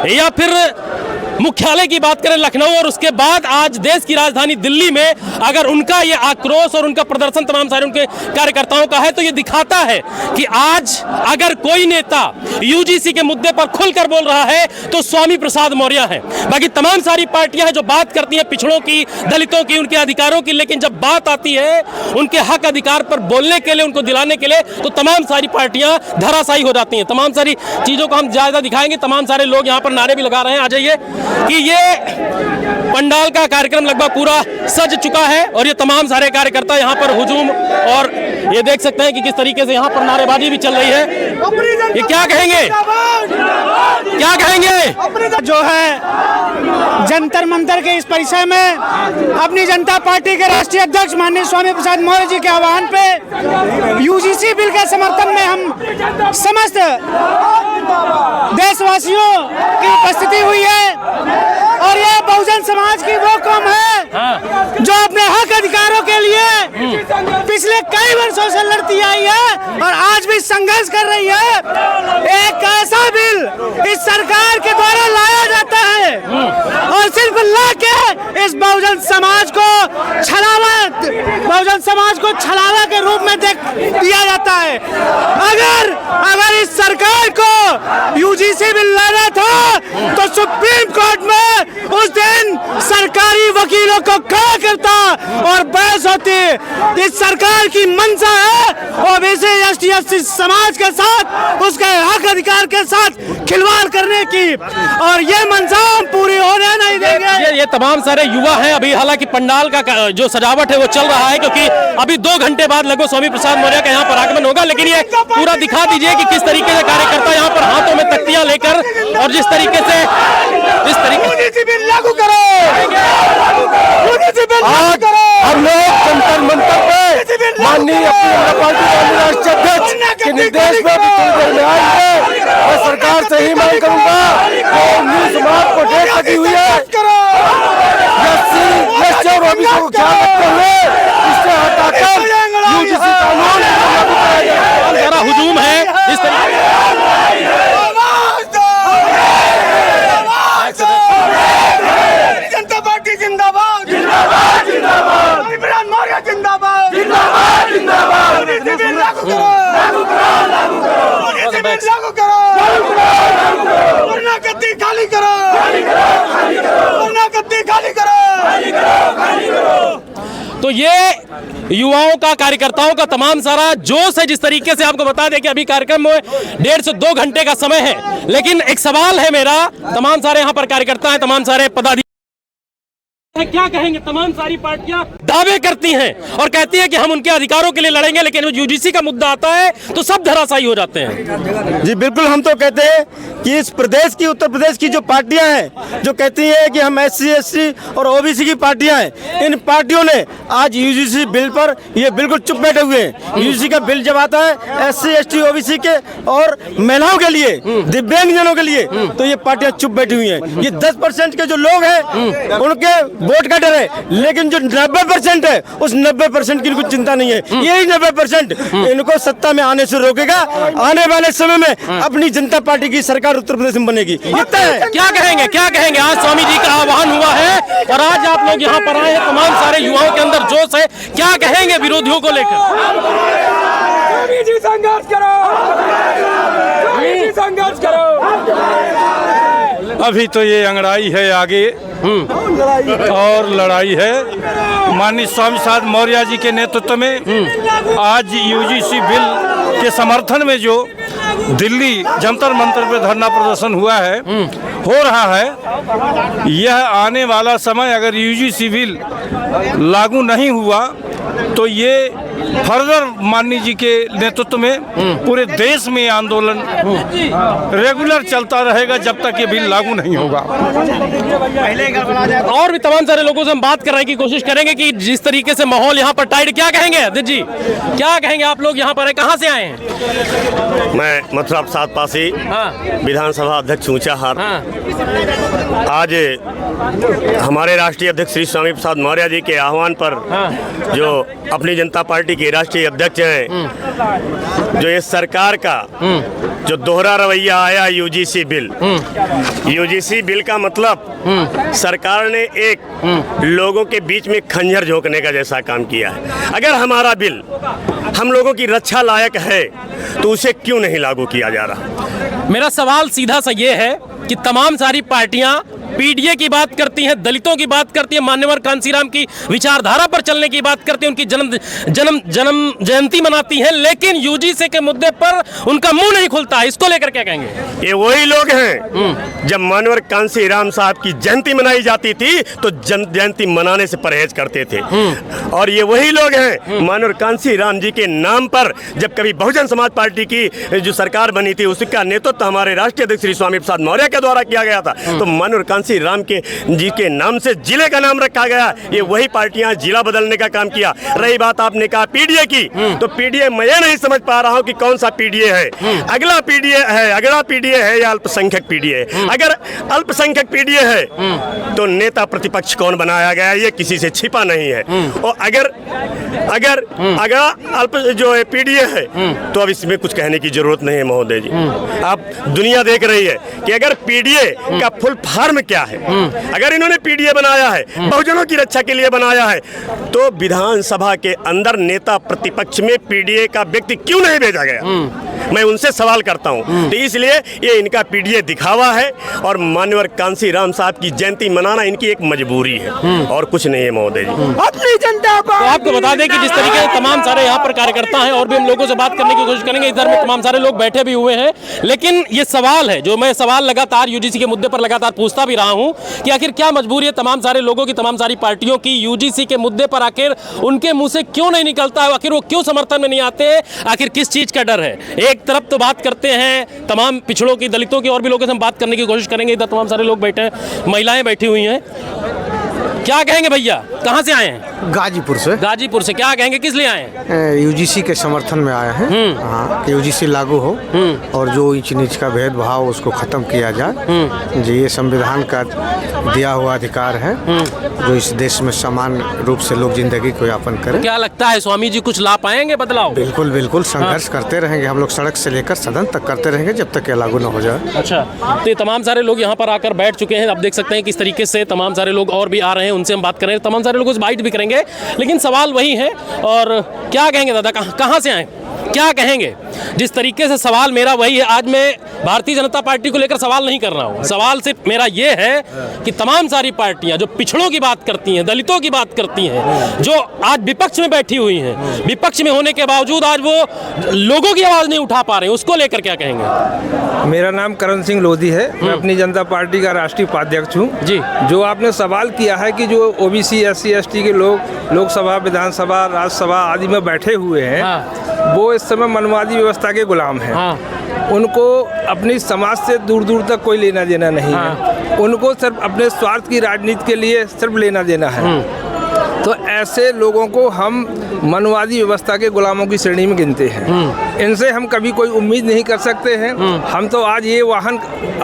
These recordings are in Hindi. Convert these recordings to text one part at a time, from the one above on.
या फिर मुख्यालय की बात करें लखनऊ, और उसके बाद आज देश की राजधानी दिल्ली में अगर उनका ये आक्रोश और उनका प्रदर्शन तमाम सारे उनके कार्यकर्ताओं का है, तो ये दिखाता है कि आज अगर कोई नेता यूजीसी के मुद्दे पर खुलकर बोल रहा है तो स्वामी प्रसाद मौर्य है। बाकी तमाम सारी पार्टियां हैं जो बात करती हैं पिछड़ों की, दलितों की, उनके अधिकारों की, लेकिन जब बात आती है उनके हक अधिकार पर बोलने के लिए, उनको दिलाने के लिए, तो तमाम सारी पार्टियां धराशायी हो जाती हैं। तमाम सारी चीजों को हम ज्यादा दिखाएंगे। तमाम सारे लोग यहाँ पर नारे भी लगा रहे हैं। आ जाइए कि ये पंडाल का कार्यक्रम लगभग पूरा सज चुका है और ये तमाम सारे कार्यकर्ता यहाँ पर हुजूम, और ये देख सकते हैं कि किस तरीके से यहाँ पर नारेबाजी भी चल रही है। ये क्या कहेंगे, क्या कहेंगे? जो है जंतर मंतर के इस परिसर में अपनी जनता पार्टी के राष्ट्रीय अध्यक्ष माननीय स्वामी प्रसाद मौर्य जी के आह्वान पे यूजीसी बिल के समर्थन में हम समस्त देशवासियों की उपस्थिति हुई है। और यह बहुजन समाज की वो कौम है जो अपने हक अधिकारों के लिए पिछले कई वर्षों से लड़ती आई है और आज भी संघर्ष कर रही है। एक ऐसा बिल इस सरकार के द्वारा लाया जाता है और सिर्फ लाके इस बहुजन समाज को छलावा के रूप में दिया जाता है। अगर इस सरकार को यूजीसी बिल लाना था तो सुप्रीम कोर्ट में उस दिन सरकारी वकीलों को खड़ा करता और बहस होती। इस सरकार की मंशा है ओबीसी एसटी एससी समाज के साथ, उसके हक अधिकार के साथ खिलवाड़ करने की, और ये मंशा हम पूरी होने नहीं देंगे। ये तमाम सारे युवा हैं। अभी हालांकि पंडाल का जो सजावट है वो चल रहा है, क्योंकि अभी 2 घंटे बाद लगभग स्वामी प्रसाद मौर्य का यहाँ पर आगमन होगा। लेकिन ये पूरा दिखा दीजिए कि किस तरीके से कार्यकर्ता यहाँ पर हाथों में तख्तियां लेकर, और जिस तरीके से लागू करो, आज हम लोग जंतर मंतर पे माननीय पार्टी राष्ट्रीय अध्यक्ष के निर्देश में आएंगे और सरकार से ही मांग करूंगा कि समाज को डेट लगी हुई है, को ख्याल रखते हुए इससे हटाकर यूजीसी कानून जरा हुजूम है इस तरीके जनता पार्टी जिंदाबाद, जिंदाबाद, जिंदाबाद, मौर्य जिंदाबाद, जिंदाबाद, जिंदाबाद, लागू करो, लागू करो, लागू करो, लागू करो, वरना गद्दी खाली करो, खाली करो, खाली करो, वरना गद्दी खाली करो, खाली करो, खाली करो। तो ये युवाओं का, कार्यकर्ताओं का तमाम सारा जोश है। जिस तरीके से आपको बता दें कि अभी कार्यक्रम में 1.5 से 2 घंटे का समय है, लेकिन एक सवाल है मेरा, तमाम सारे यहाँ पर कार्यकर्ता हैं, तमाम सारे पदाधिकारी, क्या कहेंगे? तमाम सारी पार्टियां दावे करती हैं और कहती हैं कि हम उनके अधिकारों के लिए लड़ेंगे, लेकिन यूजीसी का मुद्दा आता है तो सब धराशायी हो जाते हैं। जी बिल्कुल, हम तो कहते हैं कि इस प्रदेश की, उत्तर प्रदेश की जो पार्टियां हैं जो कहती हैं कि हम एससी एसटी और ओबीसी की पार्टियां हैं, इन पार्टियों ने आज यूजीसी बिल पर ये बिल्कुल चुप बैठे हुए हैं। यूजीसी का बिल जब आता है एससी एसटी ओबीसी के और महिलाओं के लिए, दिव्यांगजनों के लिए, तो ये पार्टियां चुप बैठी हुई हैं। ये 10% के जो लोग हैं उनके वोट का डर है, लेकिन जो 90% है उस 90% की इनको चिंता नहीं है। यही 90% इनको सत्ता में आने से रोकेगा। आने वाले समय में अपनी जनता पार्टी की सरकार उत्तर प्रदेश में बनेगी। इतना है। क्या कहेंगे, क्या कहेंगे? आज स्वामी जी का आह्वान हुआ है और आज आप लोग यहाँ पर आए हैं, तमाम सारे युवाओं के अंदर जोश है। क्या कहेंगे विरोधियों को लेकर? संघर्ष करो, संघर्ष करो। अभी तो ये अंगड़ाई है आगे और लड़ाई है। माननीय स्वामी प्रसाद मौर्य जी के नेतृत्व में आज यूजीसी बिल के समर्थन में जो दिल्ली जंतर मंतर पे धरना प्रदर्शन हुआ है, हो रहा है, यह आने वाला समय अगर यूजीसी बिल लागू नहीं हुआ तो ये फर्दर माननीय जी के नेतृत्व में पूरे देश में आंदोलन रेगुलर चलता रहेगा जब तक ये बिल लागू नहीं होगा। और भी तमाम सारे लोगों से हम बात करने की कोशिश करेंगे कि जिस तरीके से माहौल यहाँ पर टाइट, क्या कहेंगे अदित जी, क्या कहेंगे? आप लोग यहाँ पर कहाँ से आए हैं? मैं मथुरा प्रसाद पासी, विधानसभा अध्यक्ष ऊंचाहार। आज हमारे राष्ट्रीय अध्यक्ष श्री स्वामी प्रसाद मौर्य जी के आह्वान पर जो अपनी जनता पार्टी के राष्ट्रीय अध्यक्ष हैं, जो इस सरकार का जो दोहरा रवैया आया यूजीसी बिल, यूजीसी बिल का मतलब सरकार ने एक लोगों के बीच में खंजर झोंकने का जैसा काम किया है। अगर हमारा बिल हम लोगों की रक्षा लायक है तो उसे क्यों नहीं लागू किया जा रहा? मेरा सवाल सीधा सा ये है कि तमाम सारी पार्टियां पीडीए की बात करती हैं, दलितों की बात करती हैं, मान्यवर कांसीराम की विचारधारा पर चलने की बात करती हैं, उनकी जन्म जयंती मनाती हैं, लेकिन यूजीसी के मुद्दे पर उनका मुंह नहीं खुलता है। इसको लेकर क्या कहेंगे? ये वही लोग हैं जब मान्यवर कांसीराम साहब की जयंती मनाई जाती थी तो जयंती मनाने से परहेज करते थे, और ये वही लोग हैं मान्यवर कांसीराम जी के नाम पर जब कभी बहुजन समाज पार्टी की जो सरकार बनी थी उसका नेतृत्व हमारे राष्ट्रीय अध्यक्ष श्री स्वामी प्रसाद मौर्य के द्वारा किया गया था, तो मान्यवर कांसीराम के जी के नाम से जिले का नाम रखा गया। ये वही पार्टियां जिला बदलने का काम किया। रही बात आपने कहा पीडीए की, तो पीडीए मैं ये नहीं समझ पा रहा हूं कि कौन सा पीडीए है। अगला पीडीए है या अल्पसंख्यक पीडीए है? अगर अल्पसंख्यक पीडीए है तो नेता प्रतिपक्ष कौन बनाया गया ये किसी से छिपा नहीं है। और अगर अल्प जो है पीडीए है तो अब इसमें कुछ कहने की जरूरत नहीं है महोदय जी। आप दुनिया देख रही है कि अगर पीडीए का फुल फॉर्म क्या है। अगर इन्होंने पीडीए बनाया है, बहुजनों की रक्षा के लिए बनाया है, तो विधानसभा के अंदर नेता प्रतिपक्ष में पीडीए का व्यक्ति क्यों नहीं भेजा गया? मैं उनसे सवाल करता हूं। तो इसलिए ये इनका पीडीए दिखावा है और मान्यवर कांसीराम साहब की जयंती मनाना इनकी एक मजबूरी है और कुछ नहीं है महोदय जी। अपनी जनता तो आपको बता दें कि जिस तरीके से तमाम सारे यहाँ पर कार्यकर्ता हैं और भी हम लोगों से बात करने की कोशिश करेंगे, इधर में तमाम सारे लोग बैठे भी हुए हैं, लेकिन ये सवाल है जो मैं सवाल लगातार यूजीसी के मुद्दे पर लगातार पूछता भी रहा हूं कि आखिर क्या मजबूरी है तमाम सारे लोगों की, तमाम सारी पार्टियों की यूजीसी के मुद्दे पर आखिर उनके मुंह से क्यों नहीं निकलता है? आखिर वो क्यों समर्थन में नहीं आते? आखिर किस चीज का डर है? एक तरफ तो बात करते हैं तमाम पिछड़ों की, दलितों की, और भी लोगों से हम बात करने की कोशिश करेंगे। इधर तमाम सारे लोग बैठे हैं, महिलाएं बैठी हुई हैं। क्या कहेंगे भैया, कहाँ से आए हैं? गाजीपुर से। गाजीपुर से। क्या कहेंगे, किस लिए आए हैं? यूजीसी के समर्थन में आए हैं। हाँ, यूजीसी लागू हो और जो ऊंच नीच का भेदभाव उसको खत्म किया जाए। जी, ये संविधान का दिया हुआ अधिकार है जो इस देश में समान रूप से लोग जिंदगी को यापन करें। क्या लगता है स्वामी जी कुछ ला पाएंगे बदलाव? बिल्कुल बिल्कुल, संघर्ष करते रहेंगे हम लोग, सड़क से लेकर सदन तक करते रहेंगे जब तक ये लागू न हो जाए। अच्छा, तो ये तमाम सारे लोग यहाँ पर आकर बैठ चुके हैं। आप देख सकते हैं किस तरीके से तमाम सारे लोग और भी आ रहे हैं, उनसे हम बात करें। तमाम सारे लोगों से बाइट भी करेंगे, लेकिन सवाल वही है। और क्या कहेंगे दादा, कहाँ से आए, क्या कहेंगे? जिस तरीके से सवाल मेरा वही है। आज मैं भारतीय जनता पार्टी को लेकर सवाल नहीं कर रहा हूँ, सवाल सिर्फ मेरा ये है कि तमाम सारी पार्टियां जो पिछड़ों की बात करती हैं, दलितों की बात करती हैं, जो आज विपक्ष में बैठी हुई हैं, विपक्ष में होने के बावजूद आज वो लोगों की आवाज़ नहीं उठा पा रहे हैं, उसको लेकर क्या कहेंगे? मेरा नाम करण सिंह लोधी है, मैं अपनी जनता पार्टी का राष्ट्रीय उपाध्यक्ष हूँ जी। जो आपने सवाल किया है कि जो ओबीसी SC ST के लोग लोकसभा, विधानसभा, राज्यसभा आदि में बैठे हुए हैं, वो इस समय मनवादी व्यवस्था के गुलाम हैं। उनको अपनी समाज से दूर दूर तक कोई लेना देना नहीं है। उनको सिर्फ अपने स्वार्थ की राजनीति के लिए सिर्फ लेना देना है। तो ऐसे लोगों को हम मनवादी व्यवस्था के गुलामों की श्रेणी में गिनते हैं। इनसे हम कभी कोई उम्मीद नहीं कर सकते हैं। हम तो आज ये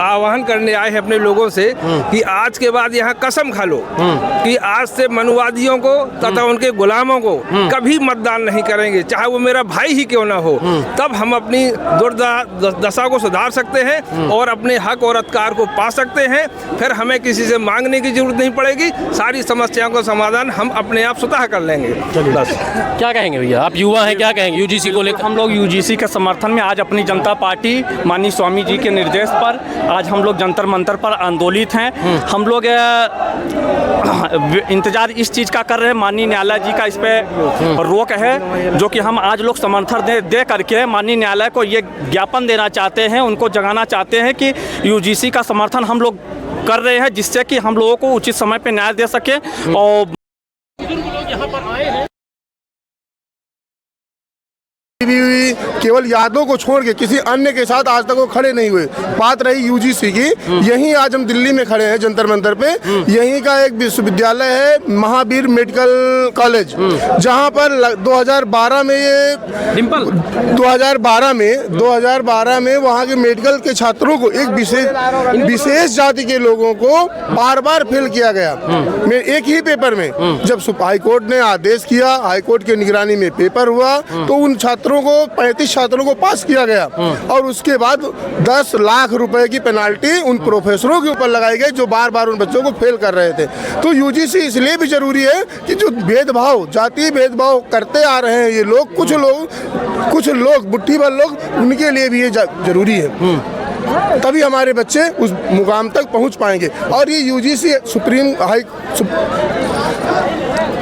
आह्वान करने आए हैं अपने लोगों से कि आज के बाद यहाँ कसम खा लो कि आज से मनुवादियों को तथा उनके गुलामों को कभी मतदान नहीं करेंगे, चाहे वो मेरा भाई ही क्यों ना हो। तब हम अपनी दुर्दशा को सुधार सकते हैं और अपने हक और अधिकार को पा सकते हैं। फिर हमें किसी से मांगने की जरूरत नहीं पड़ेगी, सारी समस्याओं का समाधान हम अपने आप स्वतः कर लेंगे। बस। क्या कहेंगे भैया, आप युवा हैं, क्या कहेंगे यूजीसी को लेकर? हम लोग यूजीसी के समर्थन में आज अपनी जनता पार्टी माननीय स्वामी जी के निर्देश पर आज हम लोग जंतर मंतर पर आंदोलित हैं। हम लोग इंतजार इस चीज़ का कर रहे हैं, माननीय न्यायालय जी का इस पे रोक है, जो कि हम आज लोग समर्थन दे करके माननीय न्यायालय को ये ज्ञापन देना चाहते हैं, उनको जगाना चाहते हैं कि यूजीसी का समर्थन हम लोग कर रहे हैं, जिससे कि हम लोगों को उचित समय पे न्याय दे सके। और यहाँ पर आए हैं केवल यादों को छोड़ के किसी अन्य के साथ आज तक वो खड़े नहीं हुए। बात रही यूजीसी की, यहीं आज हम दिल्ली में खड़े हैं जंतर मंतर पे। यहीं का एक विश्वविद्यालय है महावीर मेडिकल कॉलेज, जहां पर 2012 में ये 2012 में वहां के मेडिकल के छात्रों को एक विशेष जाति के लोगों को बार बार फेल किया गया एक ही पेपर में। जब हाईकोर्ट ने आदेश किया, हाईकोर्ट की निगरानी में पेपर हुआ, तो उन छात्रों छात्रों को 35 छात्रों को पास किया गया और उसके बाद 10 लाख रुपए की पेनाल्टी उन प्रोफेसरों के ऊपर लगाई गई जो बार बार उन बच्चों को फेल कर रहे थे। तो यूजीसी इसलिए भी जरूरी है कि जो भेदभाव, जातीय भेदभाव करते आ रहे हैं ये लोग, कुछ लोग मुट्ठी भर लोग, उनके लिए भी ये जरूरी है। तभी हमारे बच्चे उस मुकाम तक पहुंच पाएंगे। और ये यूजीसी सुप्रीम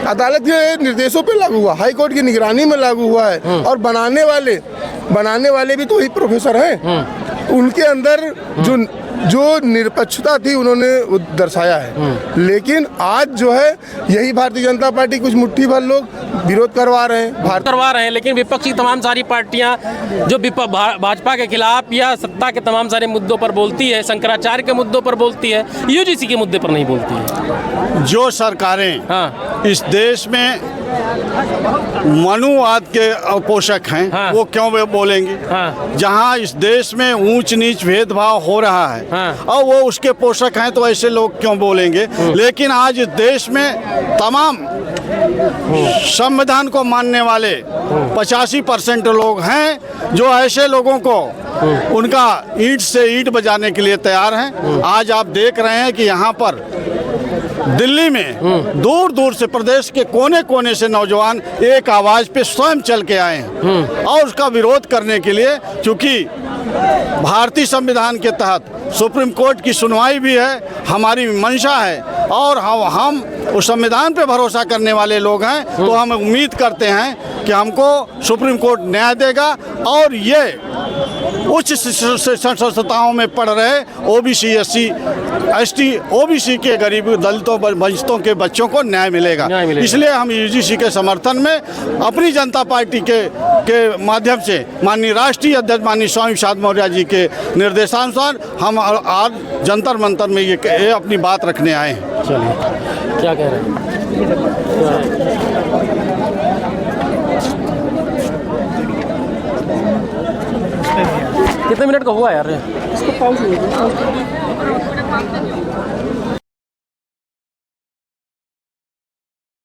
अदालत के निर्देशों पे लागू हुआ, हाई कोर्ट की निगरानी में लागू हुआ है। और बनाने वाले भी तो वही प्रोफेसर हैं। उनके अंदर जो निरपक्षता थी उन्होंने दर्शाया है। लेकिन आज जो है यही भारतीय जनता पार्टी, कुछ मुट्ठी भर लोग विरोध करवा रहे हैं, लेकिन विपक्षी तमाम सारी पार्टियां जो भाजपा के खिलाफ या सत्ता के तमाम सारे मुद्दों पर बोलती है, शंकराचार्य के मुद्दों पर बोलती है, यूजीसी के मुद्दे पर नहीं बोलती है। जो सरकारें इस देश में मनुवाद के पोषक हैं, वो क्यों बोलेंगे? जहां इस देश में ऊंच नीच भेदभाव हो रहा है और वो उसके पोषक हैं, तो ऐसे लोग क्यों बोलेंगे? लेकिन आज इस देश में तमाम संविधान को मानने वाले 85% लोग हैं जो ऐसे लोगों को उनका ईंट से ईंट बजाने के लिए तैयार हैं। आज आप देख रहे हैं कि यहाँ पर दिल्ली में दूर दूर से, प्रदेश के कोने कोने से नौजवान एक आवाज पे स्वयं चल के आए हैं और उसका विरोध करने के लिए, क्योंकि भारतीय संविधान के तहत सुप्रीम कोर्ट की सुनवाई भी है, हमारी मंशा है और हम उस संविधान पे भरोसा करने वाले लोग हैं। तो हम उम्मीद करते हैं कि हमको सुप्रीम कोर्ट न्याय देगा और ये उच्च संस्थाओं में पढ़ रहे ओबीसी, एससी, एसटी, ओबीसी के गरीब दलितों वंचितों के बच्चों को न्याय मिलेगा। इसलिए हम यूजीसी के समर्थन में अपनी जनता पार्टी के माध्यम से माननीय राष्ट्रीय अध्यक्ष माननीय स्वामी प्रसाद मौर्य जी के निर्देशानुसार हम आज जंतर मंतर में ये अपनी बात रखने आए हैं। चलिए, क्या कह रहे हैं? कितने मिनट का हुआ यार? इसको